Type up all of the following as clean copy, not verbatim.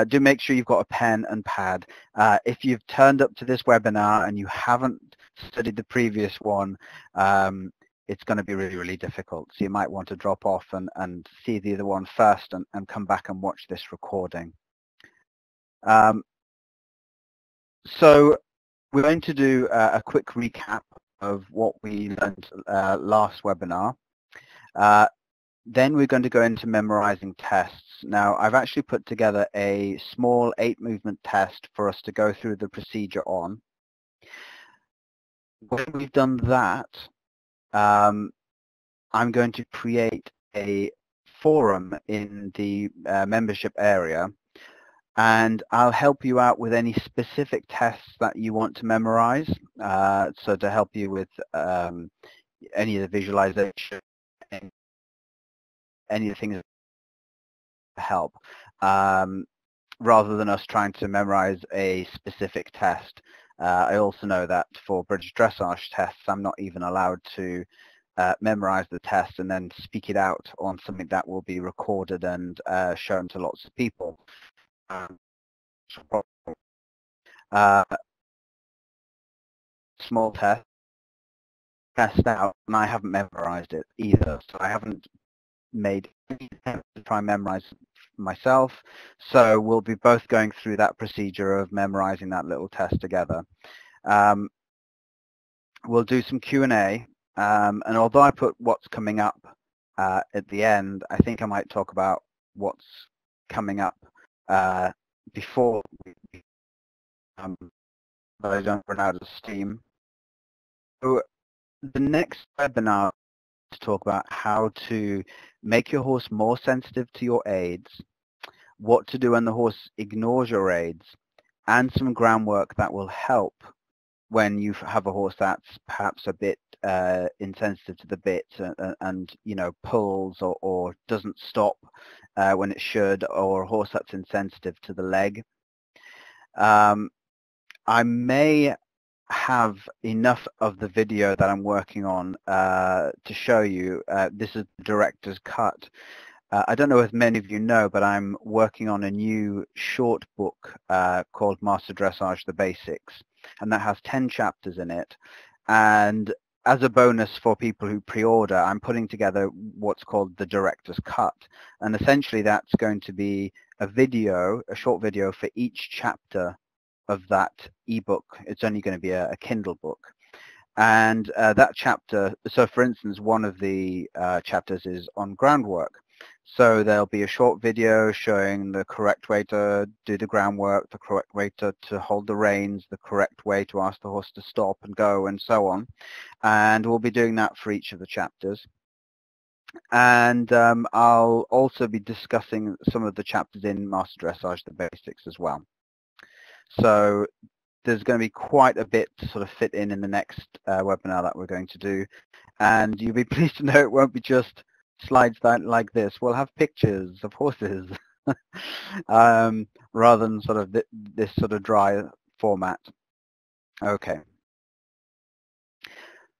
do make sure you've got a pen and pad. If you've turned up to this webinar and you haven't studied the previous one, it's going to be really, really difficult. So you might want to drop off and see the other one first and come back and watch this recording. So we're going to do a quick recap of what we learned last webinar. Then we're going to go into memorizing tests. Now, I've actually put together a small 8-movement test for us to go through the procedure on. When we've done that, I'm going to create a forum in the membership area, and I'll help you out with any specific tests that you want to memorize. So to help you with any of the visualization, any of the things to help, rather than us trying to memorize a specific test. I also know that for British dressage tests, I'm not even allowed to memorize the test and then speak it out on something that will be recorded and shown to lots of people. Small test out, and I haven't memorized it either, so I haven't made any attempt to try and memorize myself. So we'll be both going through that procedure of memorizing that little test together. We'll do some Q&A, and although I put what's coming up at the end, I think I might talk about what's coming up before but I don't run out of steam. So the next webinar is to talk about how to make your horse more sensitive to your aids, what to do when the horse ignores your aids, and some groundwork that will help when you have a horse that's perhaps a bit insensitive to the bit and you know, pulls or doesn't stop when it should, or a horse that's insensitive to the leg. I may have enough of the video that I'm working on to show you. This is the director's cut. I don't know if many of you know, but I'm working on a new short book called Master Dressage: The Basics, and that has 10 chapters in it. And as a bonus for people who pre-order, I'm putting together what's called the director's cut. And essentially that's going to be a video, a short video for each chapter of that ebook. It's only going to be a Kindle book. And that chapter, so for instance, one of the chapters is on groundwork. So there'll be a short video showing the correct way to do the groundwork, the correct way to hold the reins, the correct way to ask the horse to stop and go, and so on. And we'll be doing that for each of the chapters. And I'll also be discussing some of the chapters in Master Dressage: The Basics as well. So there's going to be quite a bit to sort of fit in the next webinar that we're going to do. And you'll be pleased to know it won't be just slides like this. We'll have pictures of horses rather than sort of this sort of dry format. Okay.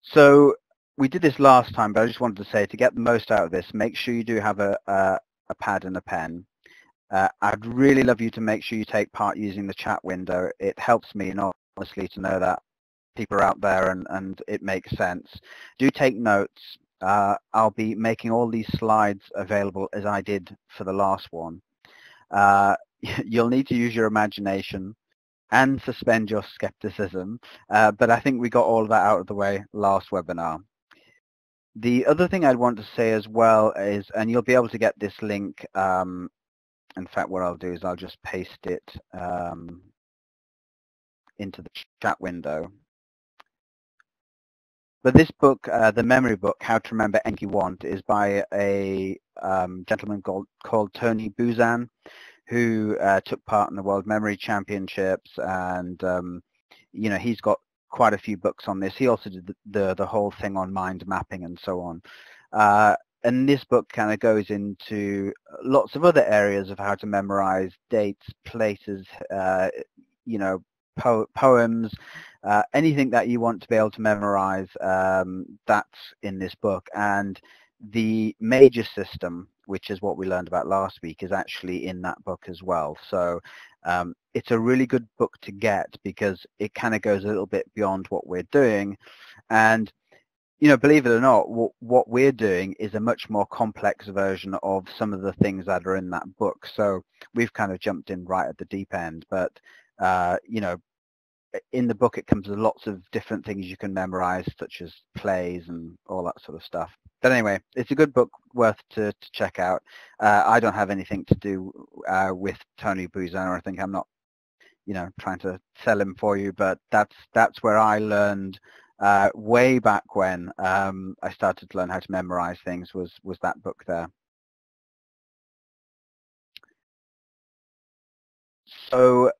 So we did this last time, but I just wanted to say, to get the most out of this, make sure you do have a pad and a pen. I'd really love you to make sure you take part using the chat window. It helps me honestly to know that people are out there and it makes sense. Do take notes. I'll be making all these slides available as I did for the last one. You'll need to use your imagination and suspend your skepticism, but I think we got all of that out of the way last webinar. The other thing I'd want to say as well is, and you'll be able to get this link, in fact, what I'll do is I'll just paste it into the chat window. But this book, the memory book, How to Remember Anything You Want, is by a gentleman called Tony Buzan, who took part in the World Memory Championships, and you know, he's got quite a few books on this. He also did the whole thing on mind mapping and so on. And this book kind of goes into lots of other areas of how to memorize dates, places, you know, poems, anything that you want to be able to memorize, that's in this book. And the major system which is what we learned about last week, is actually in that book as well. So it's a really good book to get because it kind of goes a little bit beyond what we're doing. And believe it or not, what we're doing is a much more complex version of some of the things that are in that book. So we've kind of jumped in right at the deep end, but in the book it comes with lots of different things you can memorize, such as plays and all that sort of stuff. But anyway, it's a good book worth to check out. I don't have anything to do with Tony Buzan, or I think I'm not trying to sell him for you, but that's where I learned way back when I started to learn how to memorize things, was that book there. So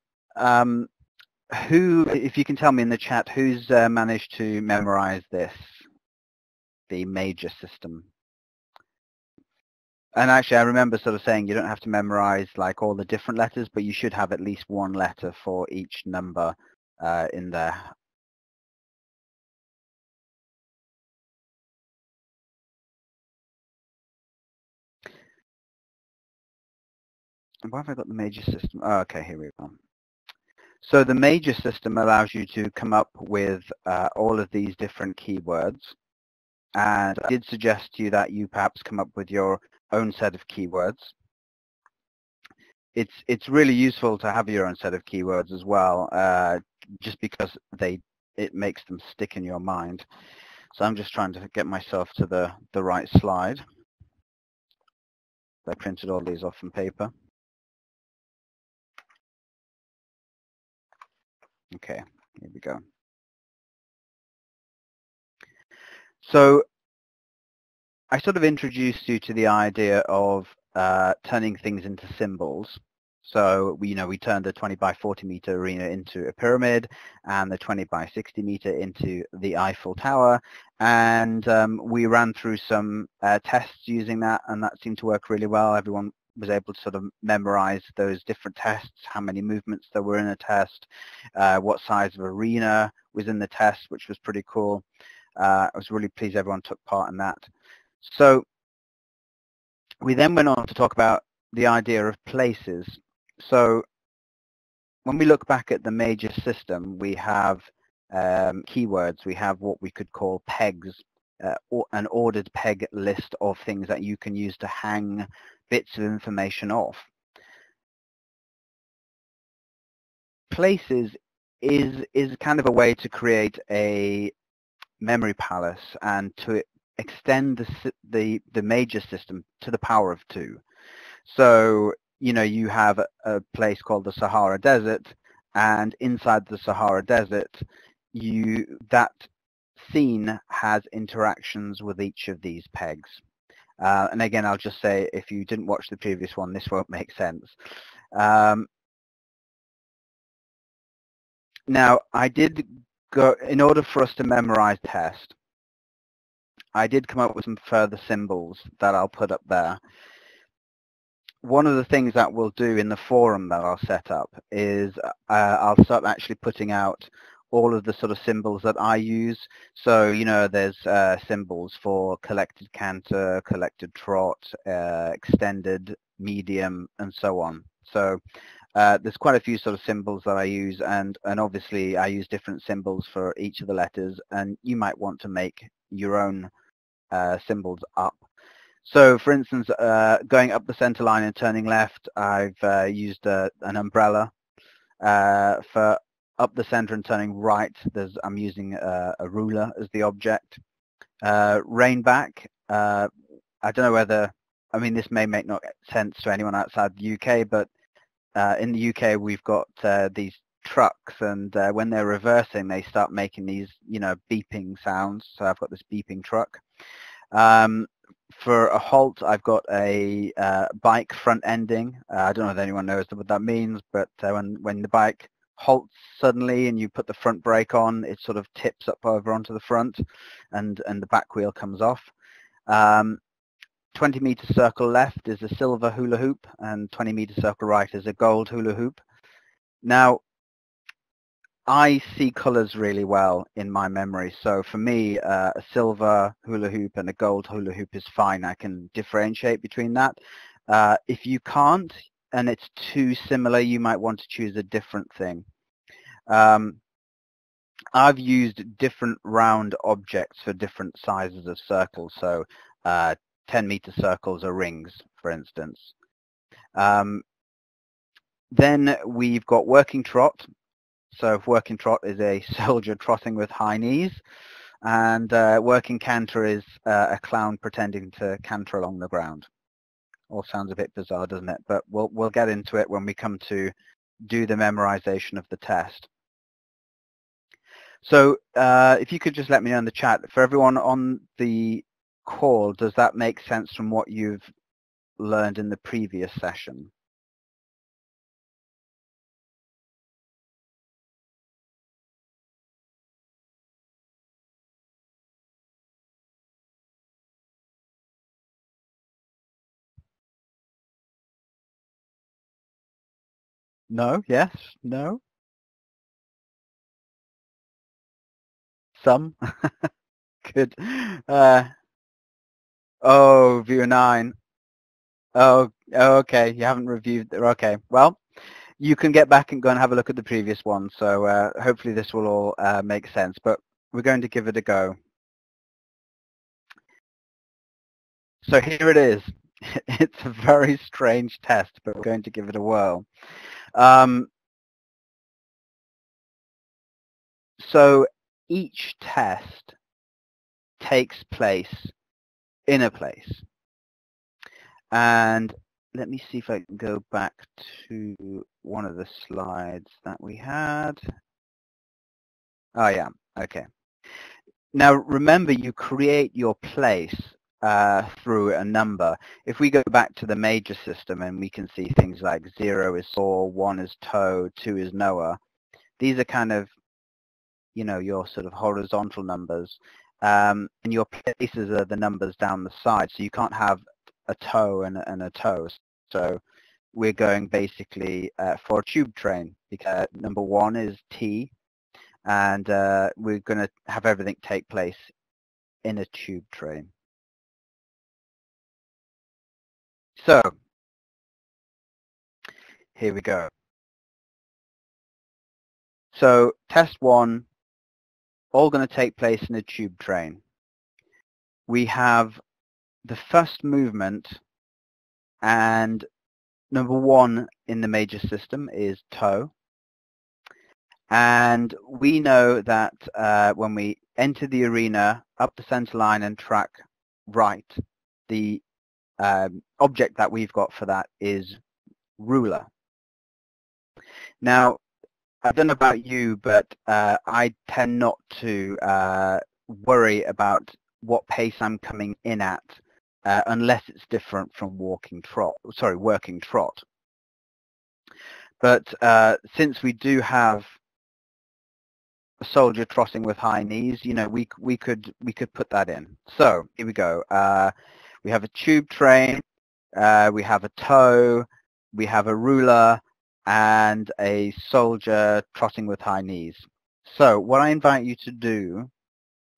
if you can tell me in the chat, who's managed to memorize this, the major system? And actually, I remember sort of saying you don't have to memorize like all the different letters, but you should have at least one letter for each number in there. Why have I got the major system? Oh, okay, here we go. So the major system allows you to come up with all of these different keywords. And I did suggest to you that you perhaps come up with your own set of keywords. It's really useful to have your own set of keywords as well, just because it makes them stick in your mind. So I'm just trying to get myself to the right slide. I printed all these off on paper. Okay, here we go. So I sort of introduced you to the idea of turning things into symbols. So we turned the 20 by 40 meter arena into a pyramid, and the 20 by 60 meter into the Eiffel Tower. And we ran through some tests using that, and that seemed to work really well. Everyone was able to sort of memorize those different tests, how many movements there were in a test, what size of arena was in the test, which was pretty cool. I was really pleased everyone took part in that. So we then went on to talk about the idea of places. So when we look back at the major system, we have keywords. We have what we could call pegs, or an ordered peg list of things that you can use to hang bits of information off. Places is kind of a way to create a memory palace and to extend the major system to the power of 2. So you have a place called the Sahara Desert, and inside the Sahara Desert that scene has interactions with each of these pegs. And again, I'll just say, if you didn't watch the previous one, this won't make sense. Now, I did go, in order for us to memorize test, I did come up with some further symbols that I'll put up there. One of the things that we'll do in the forum that I'll set up is I'll start actually putting out all of the sort of symbols that I use. So, there's symbols for collected canter, collected trot, extended, medium, and so on. So there's quite a few sort of symbols that I use, and obviously I use different symbols for each of the letters, and you might want to make your own symbols up. So for instance, going up the center line and turning left, I've used an umbrella. For up the center and turning right, I'm using a ruler as the object. Rein back, I don't know whether, this may make no sense to anyone outside the UK, but in the UK we've got these trucks, and when they're reversing they start making these beeping sounds. So I've got this beeping truck. For a halt, I've got a bike front ending. I don't know if anyone knows what that means, but when the bike halts suddenly and you put the front brake on, it sort of tips up over onto the front, and the back wheel comes off. 20-meter circle left is a silver hula hoop, and 20-meter circle right is a gold hula hoop. Now, I see colors really well in my memory. So for me, a silver hula hoop and a gold hula hoop is fine. I can differentiate between that. If you can't and it's too similar, you might want to choose a different thing. I've used different round objects for different sizes of circles. So 10-meter circles are rings, for instance. Then we've got working trot. So working trot is a soldier trotting with high knees, and working canter is a clown pretending to canter along the ground. All sounds a bit bizarre, doesn't it? But we'll get into it when we come to do the memorization of the test. So if you could just let me know in the chat, for everyone on the call, does that make sense from what you've learned in the previous session? No? Yes? No? Some? Good. Oh, view 9. Oh, okay. You haven't reviewed. Okay. Well, you can get back and go and have a look at the previous one. So hopefully this will all make sense. But we're going to give it a go. So here it is. It's a very strange test, but we're going to give it a whirl. So each test takes place in a place. And let me see if I can go back to one of the slides that we had. Oh, yeah. Okay. Now, remember, you create your place through a number. If we go back to the major system and we can see things like 0 is saw, 1 is toe, 2 is Noah, these are kind of, you know, your sort of horizontal numbers. And your places are the numbers down the side. So you can't have a toe and a toe. So we're going basically for a tube train, because number 1 is T, and we're going to have everything take place in a tube train. So here we go. So test 1, all going to take place in a tube train. We have the first movement, and number 1 in the major system is toe. And we know that when we enter the arena, up the center line and track right, the object that we've got for that is ruler. Now, I don't know about you, but I tend not to worry about what pace I'm coming in at unless it's different from working trot. But since we do have a soldier trotting with high knees, you know, we could put that in. So here we go. We have a tube train, we have a toe, we have a ruler, and a soldier trotting with high knees. So what I invite you to do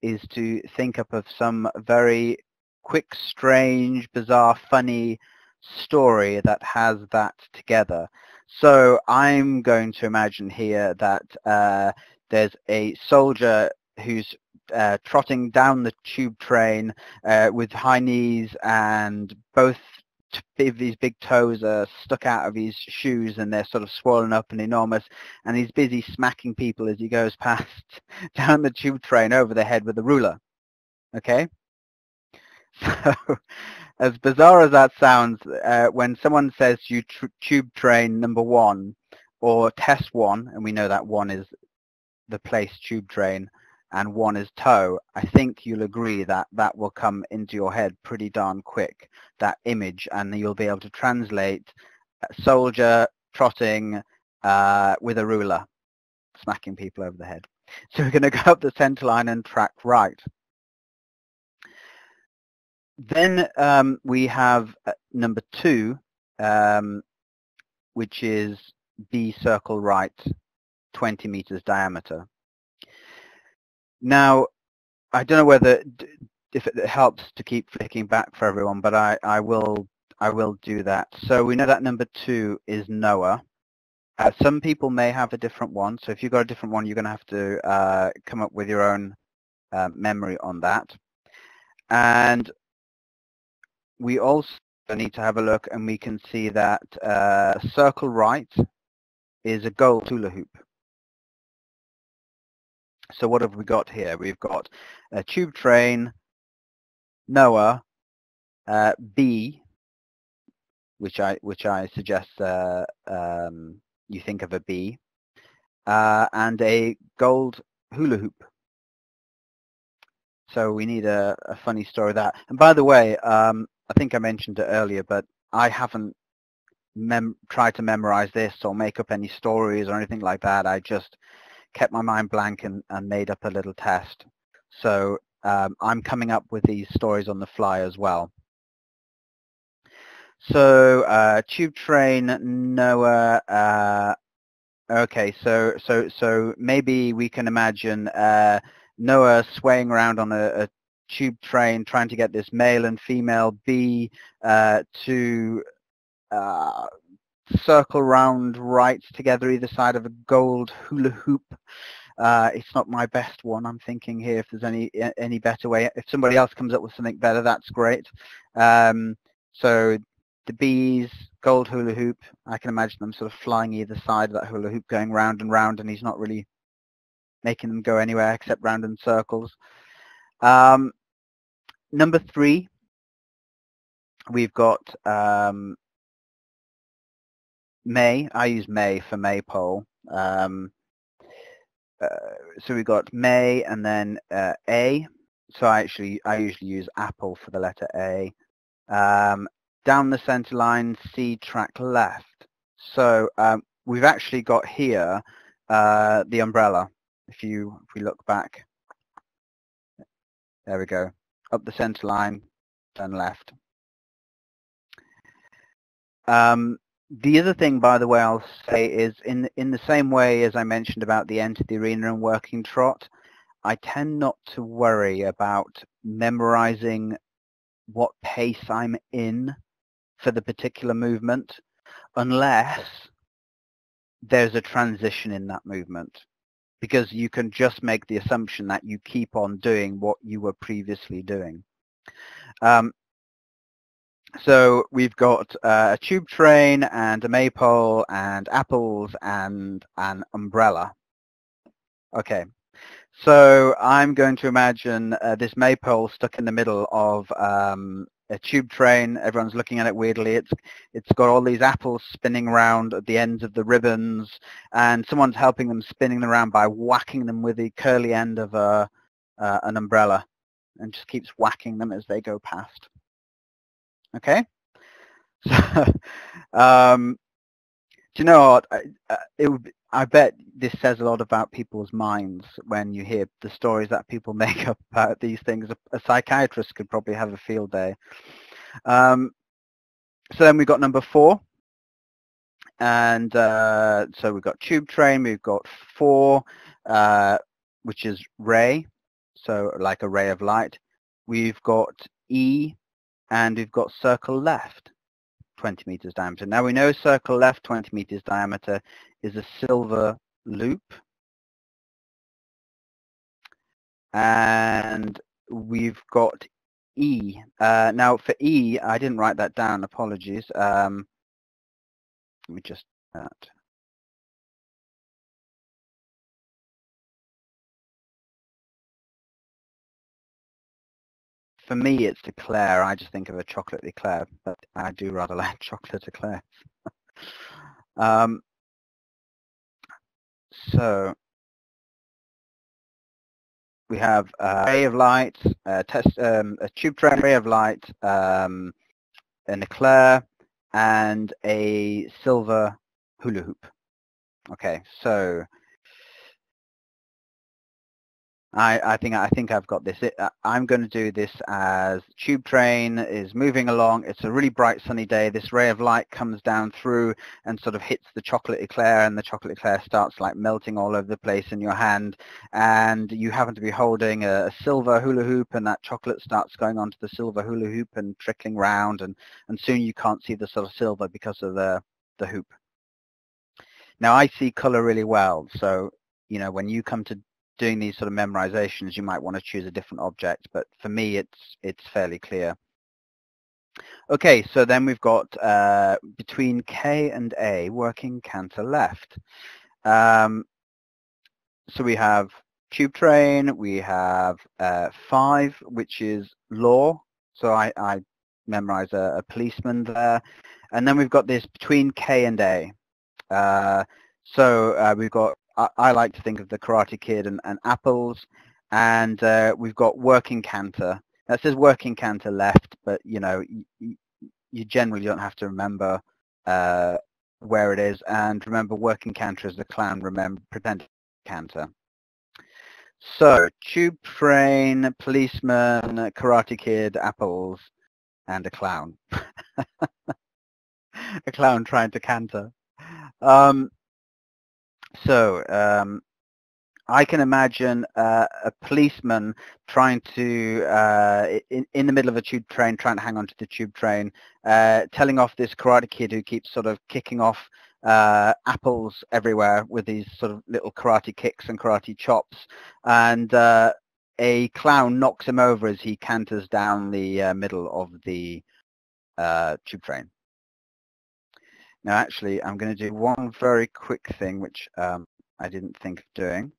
is to think up of some very quick, strange, bizarre, funny story that has that together. So I'm going to imagine here that there's a soldier who's trotting down the tube train with high knees, and both his big toes are stuck out of his shoes and they're sort of swollen up and enormous, and he's busy smacking people as he goes past down the tube train over the head with a ruler. Okay? So, as bizarre as that sounds, when someone says you tube train number 1 or test 1, and we know that 1 is the place tube train and 1 is toe, I think you'll agree that that will come into your head pretty darn quick, that image, and you'll be able to translate a soldier trotting with a ruler, smacking people over the head. So we're going to go up the center line and track right. Then we have number 2, which is B circle right, 20 meters diameter. Now, I don't know whether if it helps to keep flicking back for everyone, but I will do that. So we know that number 2 is Noah. Some people may have a different one, so if you've got a different one, you're going to have to come up with your own memory on that. And we also need to have a look, and we can see that circle right is a gold hula hoop. So what have we got here? We've got a tube train, Noah, B, which I suggest you think of a B, and a gold hula hoop. So we need a funny story of that. And by the way, I think I mentioned it earlier, but I haven't tried to memorize this or make up any stories or anything like that. I just kept my mind blank and made up a little test. So I'm coming up with these stories on the fly as well. So tube train, Noah. Okay, so maybe we can imagine Noah swaying around on a tube train, trying to get this male and female bee to circle round right together either side of a gold hula hoop. It's not my best one. I'm thinking here if there's any better way. If somebody else comes up with something better, that's great. So the bees, gold hula hoop, I can imagine them sort of flying either side of that hula hoop, going round, and he's not really making them go anywhere except round in circles. Number 3, we've got May. I use May for maypole. So we've got May and then A. So I usually use apple for the letter A. Down the center line, C track left. So we've actually got here the umbrella. If we look back, there we go. Up the center line, turn left. The other thing, by the way, I'll say is in the same way as I mentioned about the enter the arena and working trot, I tend not to worry about memorizing what pace I'm in for the particular movement unless there's a transition in that movement, because you can just make the assumption that you keep on doing what you were previously doing. So we've got a tube train and a maypole and apples and an umbrella. Okay, so I'm going to imagine this maypole stuck in the middle of a tube train. Everyone's looking at it weirdly. It's got all these apples spinning around at the ends of the ribbons, and someone's helping them spinning them around by whacking them with the curly end of an umbrella, and just keeps whacking them as they go past. Okay, so do you know what? I bet this says a lot about people's minds when you hear the stories that people make up about these things. A psychiatrist could probably have a field day. So then we've got number 4, and so we've got tube train. We've got 4, which is ray, so like a ray of light. We've got E. And we've got circle left, 20 meters diameter. Now we know circle left, 20 meters diameter, is a silver loop. And we've got E. Now for E, I didn't write that down, apologies. Let me just do that. For me, it's Eclair. I just think of a chocolate Eclair, but I do rather like chocolate Eclair. So we have a ray of light, a tube train ray of light, an Eclair, and a silver hula hoop. Okay, so I think I've got this. I'm going to do this as tube train is moving along. It's a really bright sunny day. This ray of light comes down through and sort of hits the chocolate eclair, and the chocolate eclair starts like melting all over the place in your hand. And you happen to be holding a silver hula hoop, and that chocolate starts going onto the silver hula hoop and trickling round, and soon you can't see the sort of silver because of the hoop. Now I see color really well, so when you come to doing these sort of memorizations, you might want to choose a different object, but for me it's fairly clear. Okay, so then we've got between K and A, working canter left. So we have tube train, we have 5, which is law, so I memorize a policeman there, and then we've got this between K and A. So we've got, I like to think of the Karate Kid and apples, and we've got working canter. That says working canter left, but you generally don't have to remember where it is. And remember, working canter is the clown. Remember, pretend canter. So tube train, policeman, Karate Kid, apples, and a clown. A clown trying to canter. So I can imagine a policeman trying to, in the middle of a tube train, trying to hang on to the tube train, telling off this Karate Kid who keeps sort of kicking off apples everywhere with these sort of little karate kicks and karate chops, and a clown knocks him over as he canters down the middle of the tube train. Now, actually, I'm going to do one very quick thing, which I didn't think of doing.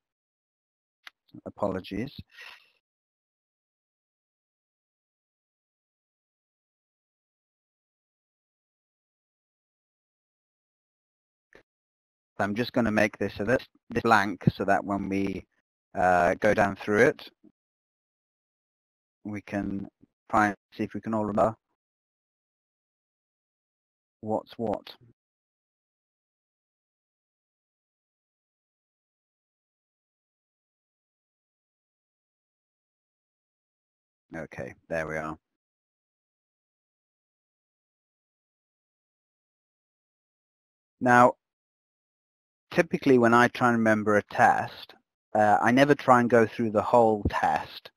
Apologies. I'm just going to make this this blank so that when we go down through it, we can try and see if we can all remember what's what. Okay, there we are. Now, typically when I try and remember a test, I never try and go through the whole test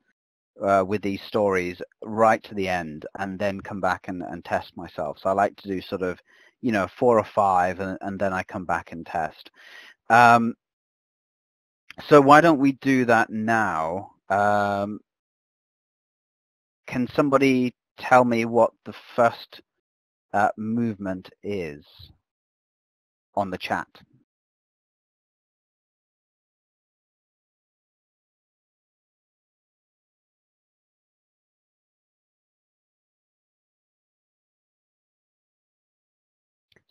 with these stories right to the end and then come back and test myself. So I like to do sort of, 4 or 5 and then I come back and test. So why don't we do that now? Can somebody tell me what the first movement is on the chat?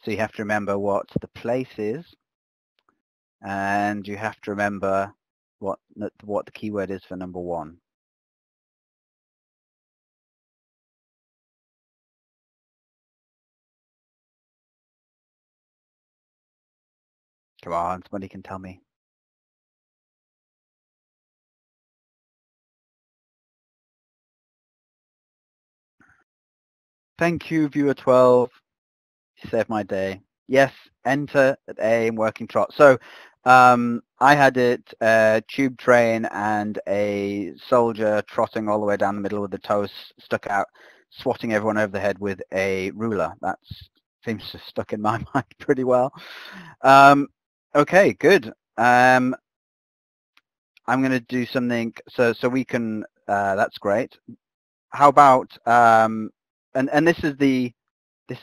So you have to remember what the place is, and you have to remember what the keyword is for number 1. Come on, somebody can tell me. Thank you, viewer 12. You saved my day. Yes, enter at A in working trot. So I had it tube train and a soldier trotting all the way down the middle with the toes stuck out, swatting everyone over the head with a ruler. That seems to have stuck in my mind pretty well. Okay, good. I'm going to do something so we can. That's great. How about and this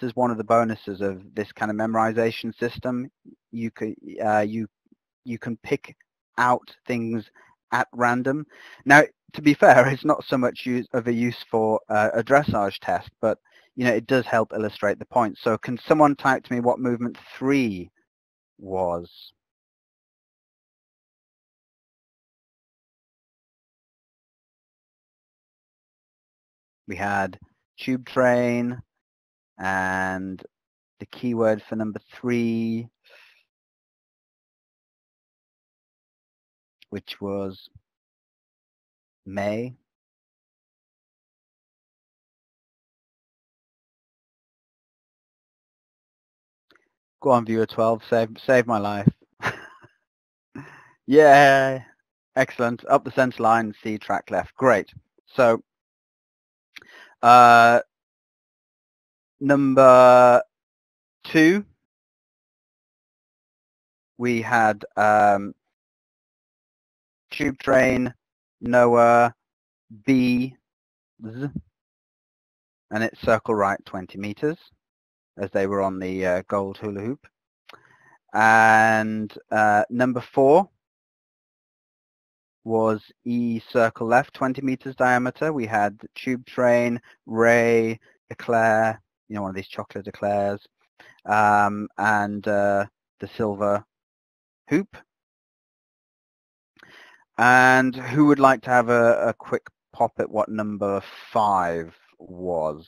is one of the bonuses of this kind of memorization system. You can pick out things at random. Now, to be fair, it's not so much of a use for a dressage test, but it does help illustrate the point. So can someone type to me what movement 3 was? We had tube train, and the keyword for number 3, which was May. Go on, viewer 12, save my life. Yeah, excellent. Up the center line, C, track left. Great. So number 2, we had tube train, Noah, B, Z, and it's circle right 20 meters as they were on the gold hula hoop. And number 4 was E, circle left 20 meters diameter. We had tube train, Ray, eclair, one of these chocolate eclairs, and the silver hoop. And who would like to have a quick pop at what number 5 was?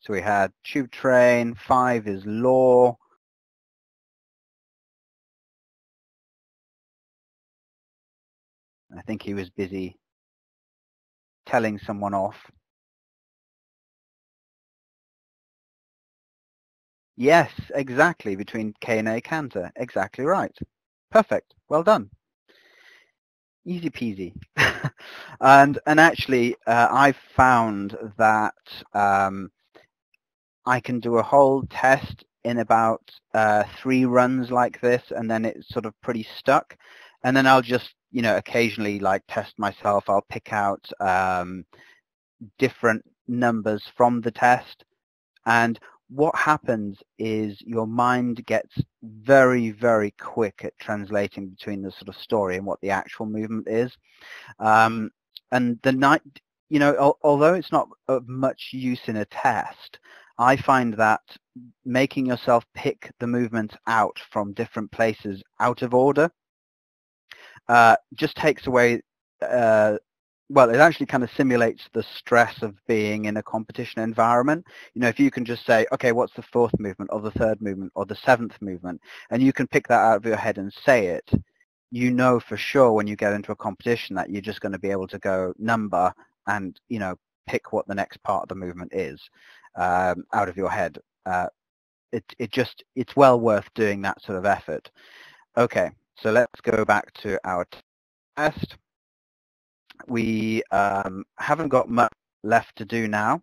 So we had tube train, 5 is law. I think he was busy telling someone off. Yes, exactly, between K and A canter. Exactly right. Perfect. Well done. Easy peasy. and actually, I've found that I can do a whole test in about 3 runs like this, and then it's sort of pretty stuck. And then I'll just, occasionally like test myself. I'll pick out different numbers from the test. And what happens is your mind gets very, very quick at translating between the sort of story and what the actual movement is. And although it's not of much use in a test, I find that making yourself pick the movements out from different places out of order just takes away well, it actually kind of simulates the stress of being in a competition environment. If you can just say, okay, what's the 4th movement or the 3rd movement or the 7th movement, and you can pick that out of your head and say it, for sure when you get into a competition that you're just going to be able to go number and, pick what the next part of the movement is out of your head. It's well worth doing that sort of effort. Okay, so let's go back to our test. We haven't got much left to do now.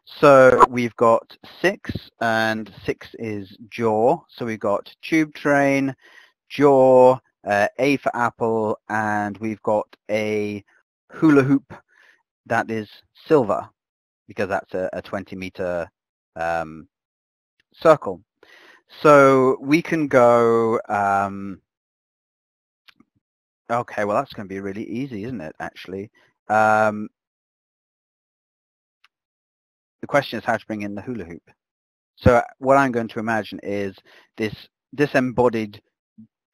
So we've got 6, and 6 is jaw. So we've got tube train, jaw, A for apple, and we've got a hula hoop that is silver, because that's a 20-meter circle. So we can go okay, well, that's going to be really easy, isn't it, actually? The question is how to bring in the hula hoop. So what I'm going to imagine is this disembodied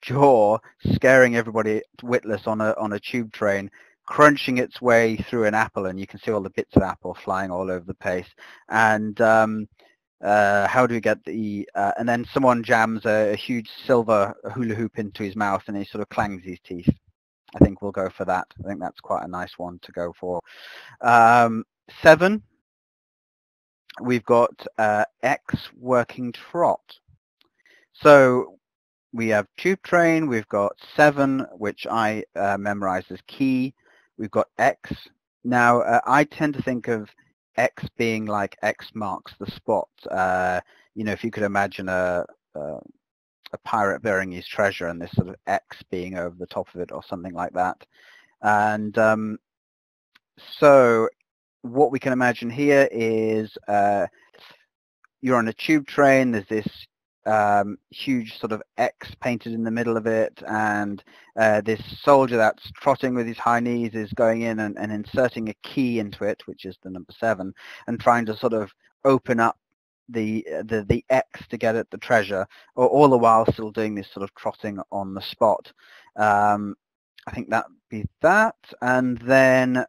jaw scaring everybody witless on a tube train, crunching its way through an apple, and you can see all the bits of apple flying all over the place. And how do we get the and then someone jams a huge silver hula hoop into his mouth, and he sort of clangs his teeth. I think we'll go for that. I think that's quite a nice one to go for. 7, we've got X working trot. So we have tube train, we've got 7, which I memorized as key. We've got X. Now, I tend to think of X being like X marks the spot. If you could imagine a pirate burying his treasure and this sort of X being over the top of it or something like that. And so what we can imagine here is you're on a tube train, there's this huge sort of X painted in the middle of it, and this soldier that's trotting with his high knees is going in and inserting a key into it, which is the number 7, and trying to sort of open up the X to get at the treasure, or all the while still doing this sort of trotting on the spot. I think that'd be that. And then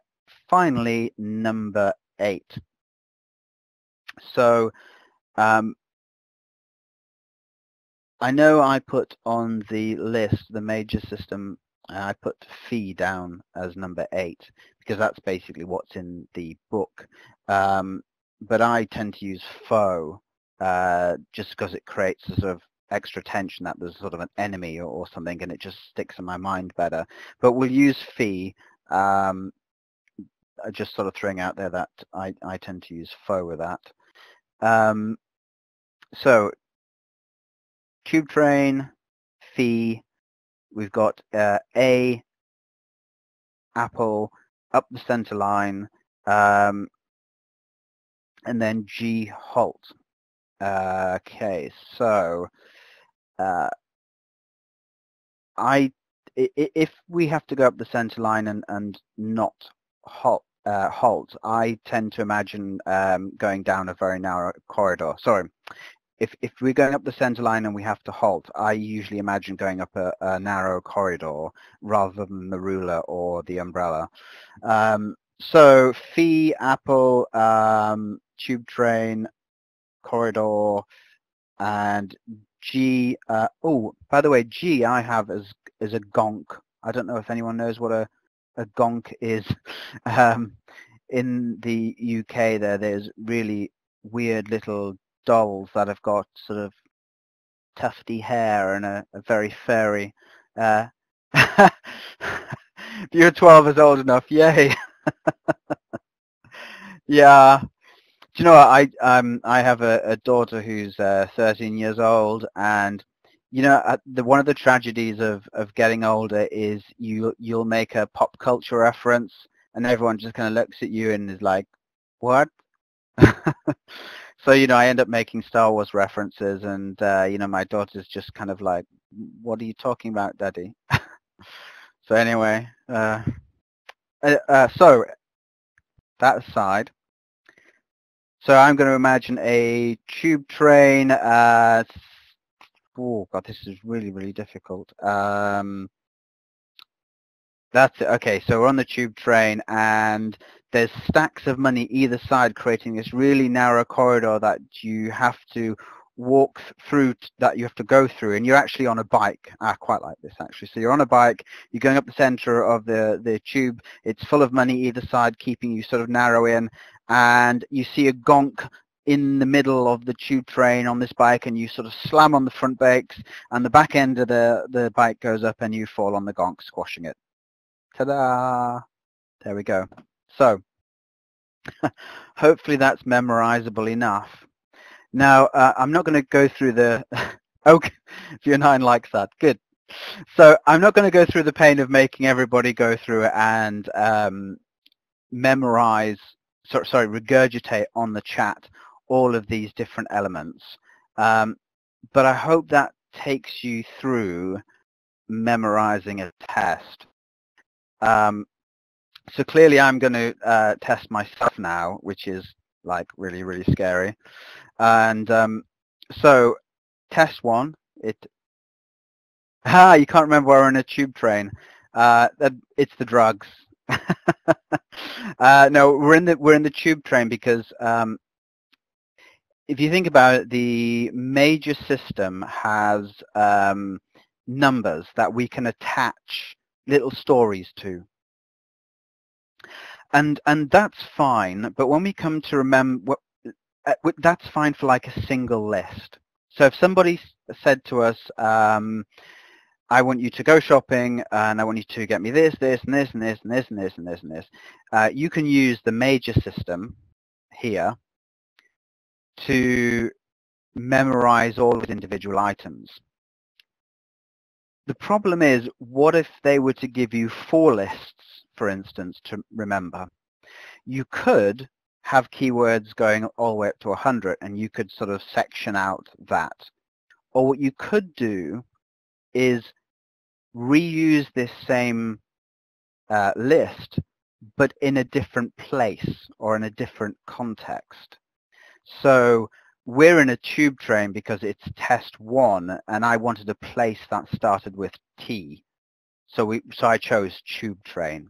finally, number 8. So I know I put on the list, the major system, I put phi down as number 8 because that's basically what's in the book. But I tend to use faux just because it creates a sort of extra tension that there's sort of an enemy or something, and it just sticks in my mind better. But we'll use phi. Just sort of throwing out there that I tend to use faux with that. So tube train, phi, we've got A, apple, up the center line, and then G, halt. Okay, so if we have to go up the center line and not halt, I tend to imagine going down a very narrow corridor. Sorry. If we're going up the center line and we have to halt, I usually imagine going up a narrow corridor rather than the ruler or the umbrella. So phi, apple, tube train, corridor, and G. Oh, by the way, G I have as a gonk. I don't know if anyone knows what a gonk is. In the UK, there's really weird little dolls that have got sort of tufty hair and a very furry. If you're 12 is old enough, yay! Yeah. Do you know what? I have a daughter who's 13 years old, and you know one of the tragedies of getting older is you'll make a pop culture reference, and everyone just kind of looks at you and is like, "What?" So, you know, I end up making Star Wars references, and, you know, my daughter's just kind of like, what are you talking about, Daddy? So anyway, so that aside, so I'm going to imagine a tube train. Oh, God, this is really, really difficult. That's it. Okay, so we're on the tube train, and there's stacks of money either side, creating this really narrow corridor that you have to walk through, that you have to go through, and you're actually on a bike. I quite like this, actually. So you're on a bike, you're going up the center of the tube, it's full of money either side, keeping you sort of narrow in, and you see a gonk in the middle of the tube train on this bike, and you sort of slam on the front brakes, and the back end of the bike goes up, and you fall on the gonk, squashing it. Ta-da! There we go. So hopefully that's memorizable enough. Now, I'm not going to go through the... Okay, View 9 likes that. Good. So I'm not going to go through the pain of making everybody go through and memorize, sorry, regurgitate on the chat all of these different elements. But I hope that takes you through memorizing a test. So clearly I'm going to test myself now, which is like really, really scary. And so test 1, you can't remember why we're in a tube train. It's the drugs. No, we're in the tube train because if you think about it, the major system has numbers that we can attach little stories to. And that's fine, but when we come to remember, that's fine for like a single list. So if somebody said to us, I want you to go shopping and I want you to get me this, this, and this, and this, and this, and this, and this, and this, you can use the major system here to memorize all of the individual items. The problem is, what if they were to give you 4 lists, for instance, to remember? You could have keywords going all the way up to 100, and you could sort of section out that. Or what you could do is reuse this same list, but in a different place or in a different context. So we're in a tube train because it's test 1, and I wanted a place that started with T. So I chose tube train.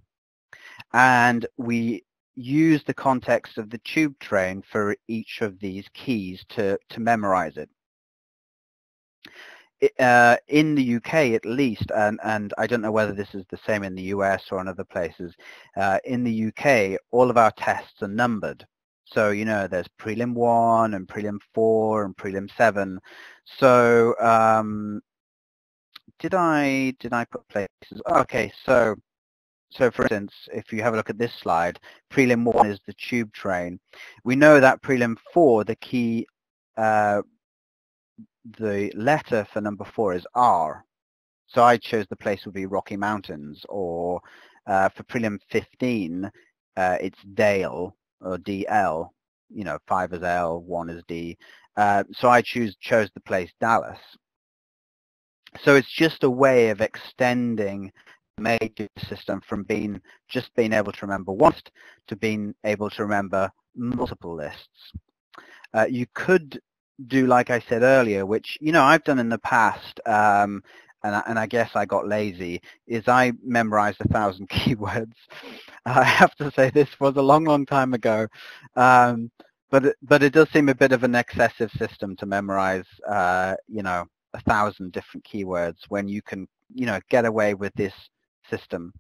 And we use the context of the tube train for each of these keys to memorize it. in the UK at least, and I don't know whether this is the same in the US or in other places, in the UK, all of our tests are numbered. So, you know, there's prelim 1 and prelim 4 and prelim 7. So, did I put places? Okay, so for instance, if you have a look at this slide, prelim 1 is the tube train. We know that prelim 4, the key, the letter for number 4 is R. So I chose the place would be Rocky Mountains, or for prelim 15, it's Dale, or DL. You know, 5 is L, 1 is D. So I chose the place Dallas. So it's just a way of extending the major system from just being able to remember one list to being able to remember multiple lists. You could do like I said earlier, which, you know, I've done in the past, and I guess I got lazy, is I memorized 1,000 keywords. I have to say this was a long, long time ago, but it does seem a bit of an excessive system to memorize, you know, 1,000 different keywords when you can, you know, get away with this system.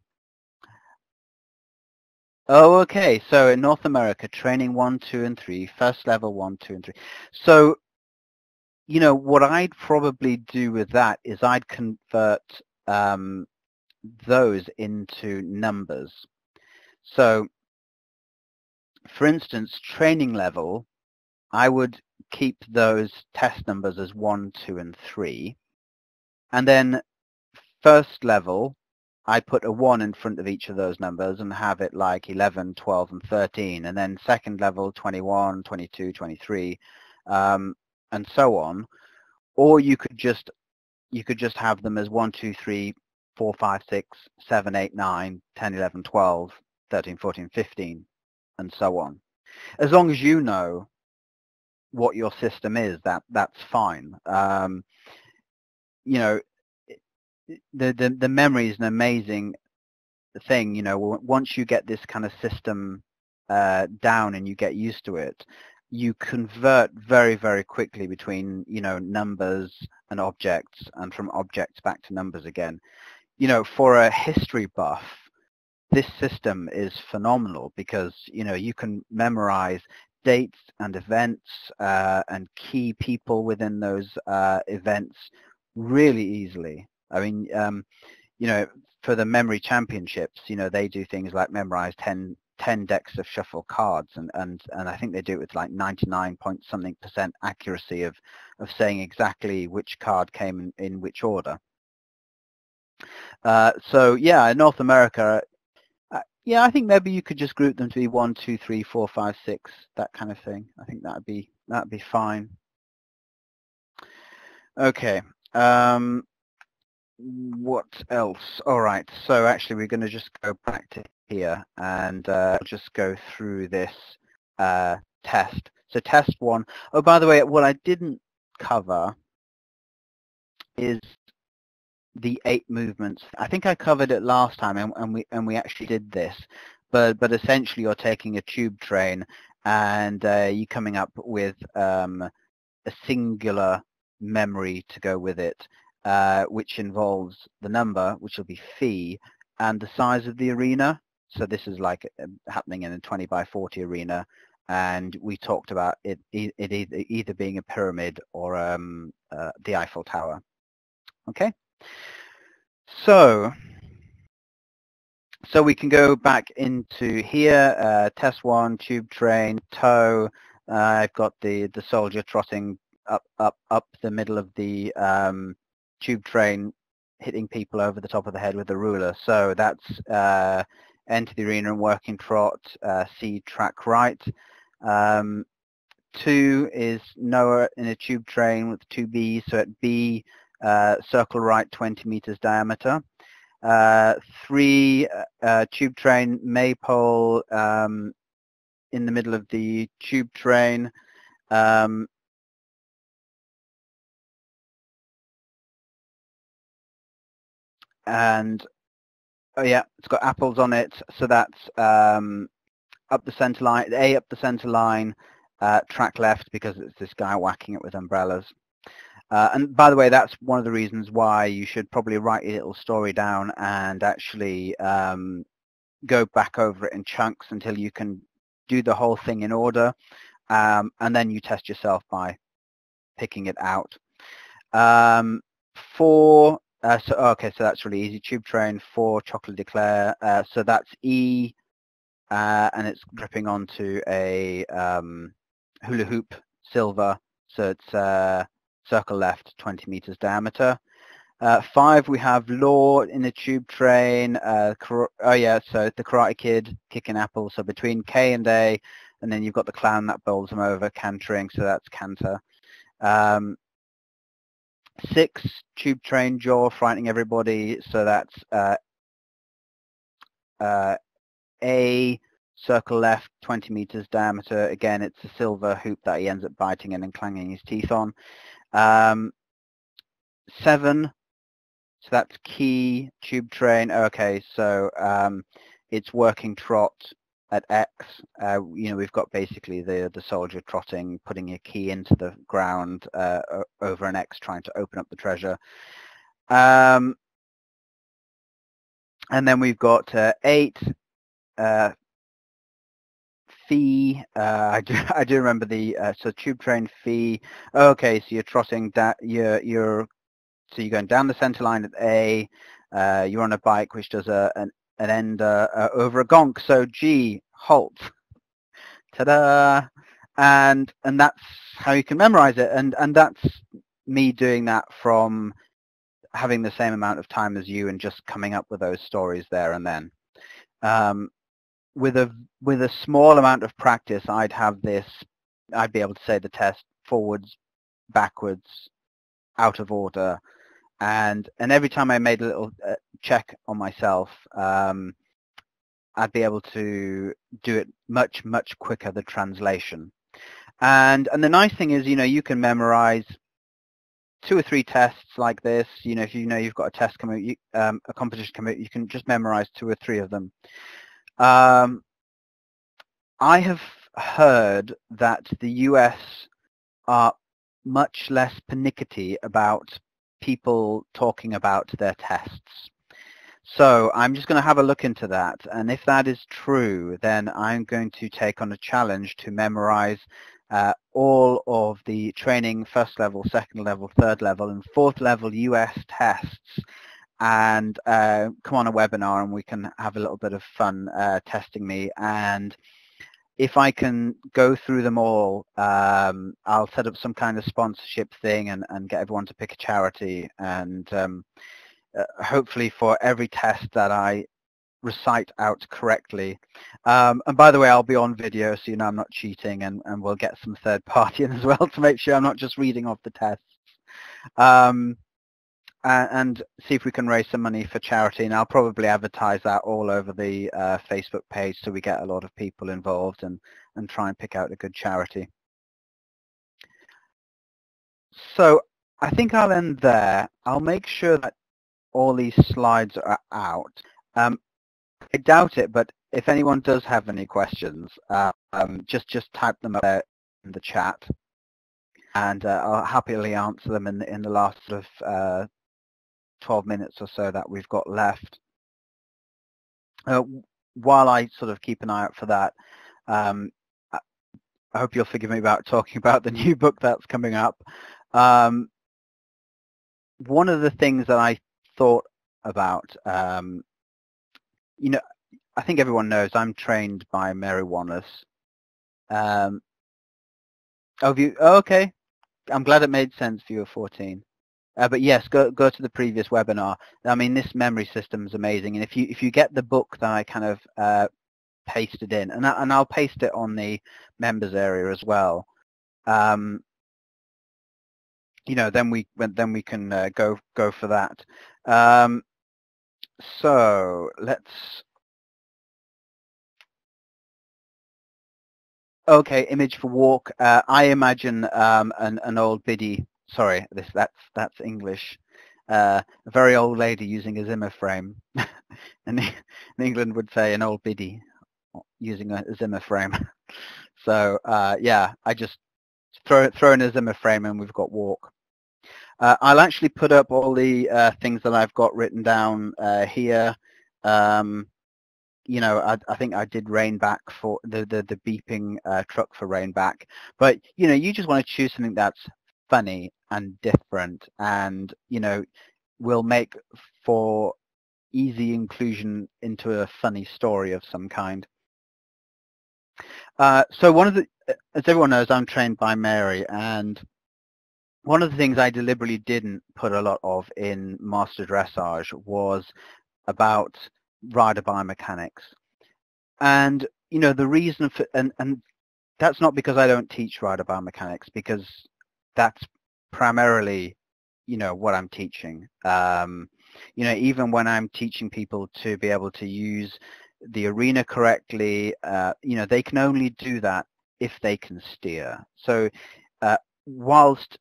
Oh, okay. So in North America, training 1, 2, and 3, first level 1, 2, and 3. So, you know, what I'd probably do with that is I'd convert those into numbers. So, for instance, training level, I would keep those test numbers as 1, 2, and 3. And then first level, I put a 1 in front of each of those numbers and have it like 11, 12, and 13. And then second level, 21, 22, 23, and so on. Or you could just have them as 1, 2, 3, 4, 5, 6, 7, 8, 9, 10, 11, 12, 13, 14, 15, and so on. As long as you know what your system is, that's fine. You know, the memory is an amazing thing. You know, once you get this kind of system down and you get used to it, you convert very, very quickly between, you know, numbers and objects, and from objects back to numbers again. You know, for a history buff, this system is phenomenal because, you know, you can memorize dates and events and key people within those events really easily. I mean, you know, for the memory championships, you know, they do things like memorize 10 decks of shuffle cards, and I think they do it with like 99 point something % accuracy of saying exactly which card came in which order. So yeah, in North America, yeah, I think maybe you could just group them to be 1, 2, 3, 4, 5, 6, that kind of thing. I think that'd be fine. Okay. What else? All right. So actually, we're going to just go back to here and just go through this test. So test 1. Oh, by the way, what I didn't cover is the 8 movements. I think I covered it last time, and we actually did this. But essentially, you're taking a tube train and you're coming up with a singular memory to go with it, which involves the number, which will be phi, and the size of the arena. So this is like happening in a 20 by 40 arena, and we talked about it either being a pyramid or the Eiffel Tower. Okay, so we can go back into here. Test 1, tube train, toe. I've got the soldier trotting up the middle of the tube train, hitting people over the top of the head with a ruler. So that's enter the arena and working trot, C, track right. 2 is Noah in a tube train with 2 Bs, so at B, circle right 20 meters diameter. 3, tube train, maypole in the middle of the tube train. And oh yeah, it's got apples on it, so that's up the center line, A up the center line, track left because it's this guy whacking it with umbrellas. And by the way, that's one of the reasons why you should probably write your little story down and actually go back over it in chunks until you can do the whole thing in order, and then you test yourself by picking it out. So that's really easy. Tube train, 4 chocolate eclair. So that's E, and it's dripping onto a hula hoop silver. So it's circle left, 20 meters diameter. 5, we have Law in a tube train. So the Karate Kid kicking apple. So between K and A, and then you've got the clown that bowls him over, cantering. So that's canter. 6, tube train jaw, frightening everybody. So that's A, circle left, 20 meters diameter. Again, it's a silver hoop that he ends up biting in and clanging his teeth on. 7, so that's key, tube train. Okay, so it's working trot at X. We've got basically the soldier trotting, putting a key into the ground over an X, trying to open up the treasure. And then we've got 8, fee. I do remember the so tube train fee. Okay, so you're trotting down. You're going down the center line at A. You're on a bike which does an end over a gonk. So G, halt. Ta-da! And that's how you can memorize it. And that's me doing that from having the same amount of time as you and just coming up with those stories there and then. With a small amount of practice, I'd be able to say the test forwards, backwards, out of order, and every time I made a little check on myself, I'd be able to do it much quicker, the translation. And the nice thing is, you can memorize 2 or 3 tests like this. If you've got a test coming, a competition coming, you can just memorize 2 or 3 of them. I have heard that the US are much less pernickety about people talking about their tests. So I'm just going to have a look into that, and if that is true, then I'm going to take on a challenge to memorize all of the training 1st level, 2nd level, 3rd level, and 4th level US tests, and come on a webinar and we can have a little bit of fun testing me. And if I can go through them all, I'll set up some kind of sponsorship thing and get everyone to pick a charity, and hopefully for every test that I recite out correctly. And by the way, I'll be on video, so I'm not cheating, and we'll get some third party in as well to make sure I'm not just reading off the tests. And see if we can raise some money for charity, and I'll probably advertise that all over the Facebook page so we get a lot of people involved and try and pick out a good charity. So I think I'll end there. I'll make sure that all these slides are out. I doubt it, but if anyone does have any questions, just type them up there in the chat, and I'll happily answer them in the last sort of 12 minutes or so that we've got left. While I sort of keep an eye out for that, I hope you'll forgive me about talking about the new book that's coming up. One of the things that I thought about, I think everyone knows I'm trained by Memory2. Okay. I'm glad it made sense for you at 14. But yes, go to the previous webinar. I mean, this memory system is amazing, and if you get the book that I kind of pasted in, and I'll paste it on the members area as well. Then we can go for that. So let's. Okay, image for walk. I imagine an old biddy. Sorry, that's English. A very old lady using a Zimmer frame. And in England would say an old biddy using a Zimmer frame. So yeah, I just throw in a Zimmer frame and we've got walk. I'll actually put up all the things that I've got written down here. You know, I think I did rain back for the beeping truck for rain back. But, you know, you just want to choose something that's funny and different and, you know, will make for easy inclusion into a funny story of some kind. So one of the, as everyone knows, I'm trained by Mary, and one of the things I deliberately didn't put a lot of in Master Dressage was about rider biomechanics. And, you know, the reason for, and that's not because I don't teach rider biomechanics, because that's primarily, you know, what I'm teaching. You know, even when I'm teaching people to be able to use the arena correctly, you know, they can only do that if they can steer. So whilst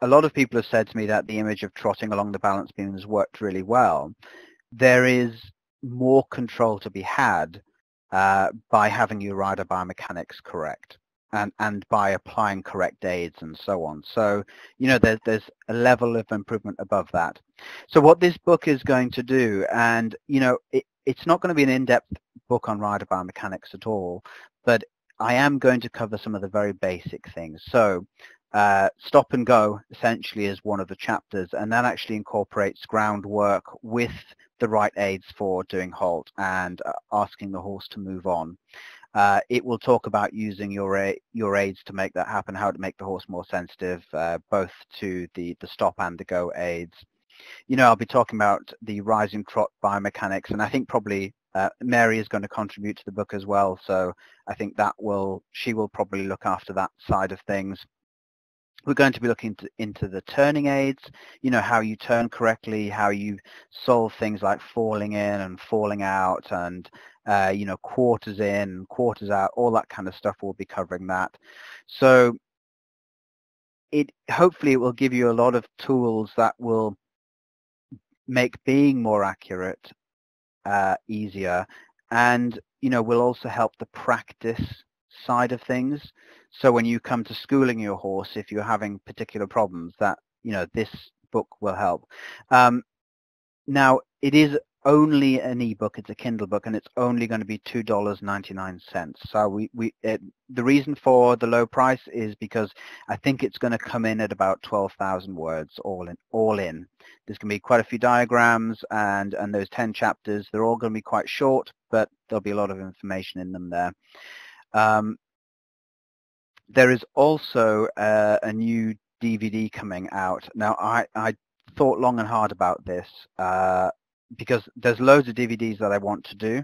a lot of people have said to me that the image of trotting along the balance beam has worked really well, there is more control to be had by having your rider biomechanics correct and by applying correct aids and so on. So, you know, there's a level of improvement above that. So what this book is going to do, and, you know, it's not going to be an in-depth book on rider biomechanics at all, but I am going to cover some of the very basic things. So stop and go essentially is one of the chapters, and that actually incorporates groundwork with the right aids for doing halt and asking the horse to move on. It will talk about using your aids to make that happen, how to make the horse more sensitive, both to the stop and the go aids. You know, I'll be talking about the rising trot biomechanics, and I think probably Mary is going to contribute to the book as well. So I think that she will probably look after that side of things. We're going to be looking into the turning aids, you know, how you turn correctly, how you solve things like falling in and falling out, and, you know, quarters in, quarters out, all that kind of stuff. We'll be covering that. So hopefully it will give you a lot of tools that will make being more accurate easier, and, you know, will also help the practice side of things. So when you come to schooling your horse, if you're having particular problems, that, you know, this book will help. Now, it is only an ebook, it's a Kindle book, and it's only going to be $2.99. So the reason for the low price is because I think it's going to come in at about 12,000 words all in. There's going to be quite a few diagrams, and those 10 chapters, they're all going to be quite short, but there'll be a lot of information in them there. There is also a new DVD coming out. Now, I thought long and hard about this because there's loads of DVDs that I want to do.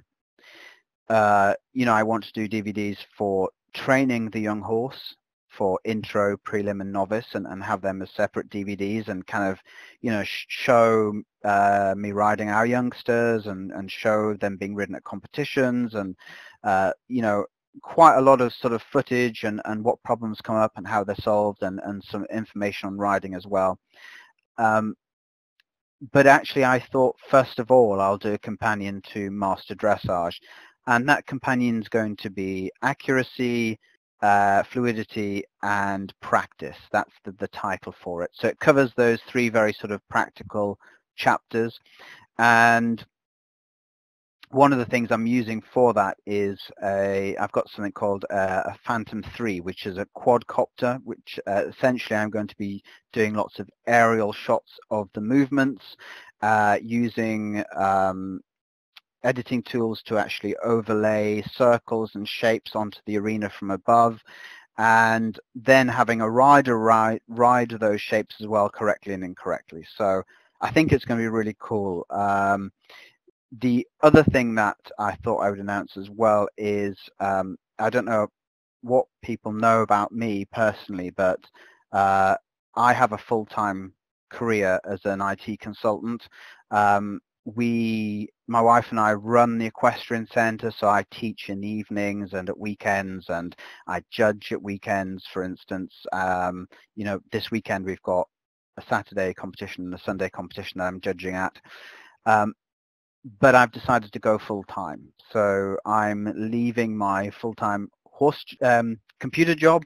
You know, I want to do DVDs for training the young horse for intro, prelim, and novice, and have them as separate DVDs, and kind of, you know, show me riding our youngsters and show them being ridden at competitions, and, you know, quite a lot of sort of footage and what problems come up and how they're solved, and some information on riding as well. But actually I thought, first of all, I'll do a companion to Master Dressage, and that companion is going to be accuracy, fluidity, and practice. That's the title for it. So it covers those three very sort of practical chapters, and one of the things I'm using for that is I've got something called a Phantom 3, which is a quadcopter, which essentially I'm going to be doing lots of aerial shots of the movements, using editing tools to actually overlay circles and shapes onto the arena from above, and then having a rider ride those shapes as well, correctly and incorrectly. So I think it's going to be really cool. The other thing that I thought I would announce as well is, I don't know what people know about me personally, but I have a full-time career as an IT consultant. My wife and I run the equestrian center, so I teach in the evenings and at weekends, and I judge at weekends, for instance. You know, this weekend we've got a Saturday competition and a Sunday competition that I'm judging at. But I've decided to go full-time. So I'm leaving my full-time computer job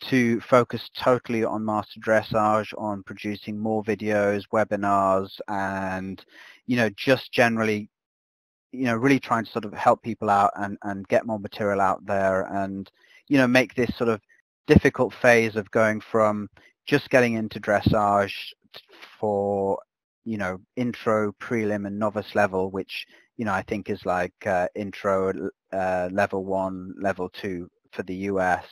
to focus totally on master dressage, on producing more videos, webinars, and, just generally, really trying to sort of help people out and get more material out there and, make this sort of difficult phase of going from just getting into dressage for, intro, prelim and novice level, which, I think is like intro, level 1, level 2 for the US,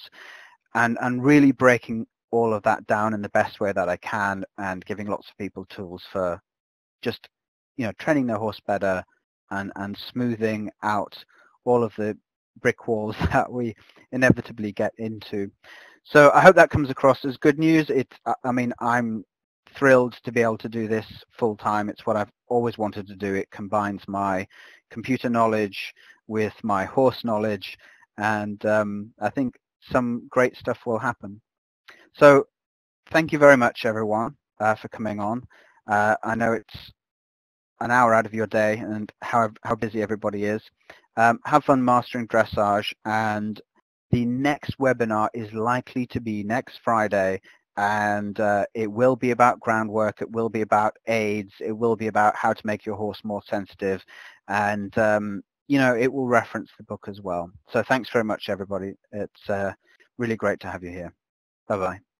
and really breaking all of that down in the best way that I can and giving lots of people tools for just, training their horse better and smoothing out all of the brick walls that we inevitably get into. So I hope that comes across as good news. I mean, I'm thrilled to be able to do this full time. It's what I've always wanted to do. It combines my computer knowledge with my horse knowledge, and I think some great stuff will happen. So thank you very much, everyone, for coming on. I know it's an hour out of your day and how busy everybody is. Have fun mastering dressage, and the next webinar is likely to be next Friday, and it will be about groundwork, it will be about aids, it will be about how to make your horse more sensitive, and it will reference the book as well. So thanks very much, everybody. It's really great to have you here. Bye-bye.